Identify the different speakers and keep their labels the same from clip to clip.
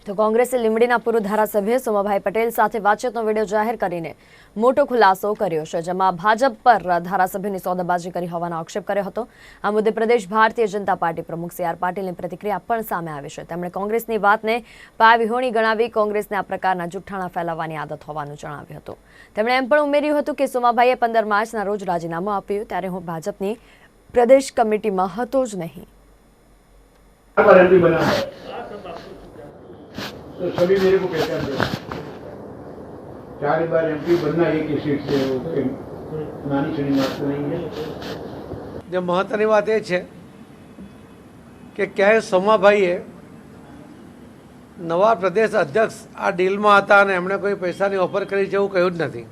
Speaker 1: તો કોંગ્રેસે લીંબડીના પૂર્વ ધારાસભ્ય સોમાભાઈ પટેલ સાથે વાતચીતનો વિડીયો જાહેર કરીને મોટો ખુલાસો કર્યો છે, જેમાં ભાજપ પર ધારાસભ્યની સોદાબાજી કરી હોવાનો આક્ષેપ કર્યો હતો। આ મુદ્દે પ્રદેશ ભારતીય જનતા પાર્ટી પ્રમુખ સી આર પાટીલની પ્રતિક્રિયા પણ સામે આવી છે। તેમણે કોંગ્રેસની વાતને પાયાવિહોણી ગણાવી કોંગ્રેસને આ પ્રકારના જુઠ્ઠાણા ફેલાવવાની આદત હોવાનું જણાવ્યું હતું। તેમણે એમ પણ ઉમેર્યું હતું કે સોમાભાઈએ 15 માર્ચના રોજ રાજીનામું આપ્યું ત્યારે હું ભાજપની પ્રદેશ કમિટીમાં હતો જ નહીં।
Speaker 2: तो सभी मेरे को पहचान दे। 4 बार एमपी बनना एक ही सीट से नानी छड़ी बात नहीं है।
Speaker 3: जो महत्वनी बात ये है कि क्या सोमाभाईए नवा प्रदेश अध्यक्ष आ डील में था ने एमणे कोई पैसा की ऑफर करी है कहूँ ज नहीं।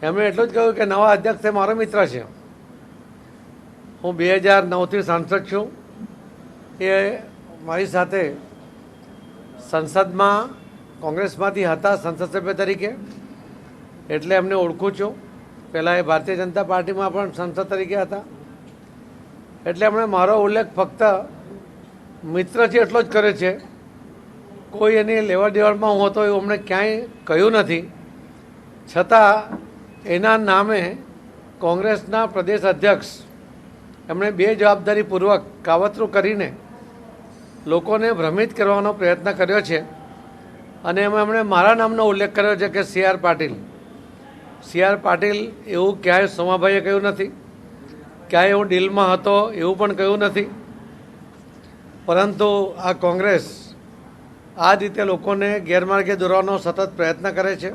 Speaker 3: एमणे एटलुं ज कहूँ कि नवा अध्यक्ष ए मारो मित्र है। हूँ 2009 थी सांसद छूँ। ये मारी साथे संसद में कांग्रेस में था संसद सभ्य तरीके एटले एमने ओळखूं छूं। पहला ए भारतीय जनता पार्टी में पण संसद तरीके था एटले एमणे मारो उल्लेख फक्त मित्रथी एटलो ज करे छे। कोई एनी लेवड देवडमां हूँ हतो एवुं एमणे क्यांय कह्युं नथी। छतां एना नामे कांग्रेसना प्रदेश अध्यक्ष एमणे बेजवाबदारीपूर्वक कावतरू करीने लोकोने भ्रमित करवानो प्रयत्न कर्यो छे अने एमणे मारा नामनो उल्लेख कर्यो छे कि C R Patil. C R Patil एवुं क्यांय सोमाभाईए कह्युं नथी। क्यांय हूँ डीलमां हतो एवुं पण कह्युं नथी। परंतु आ कांग्रेस आ रीते लोकोने गैरमार्गे दોરવાનો सतत प्रयत्न करे छे।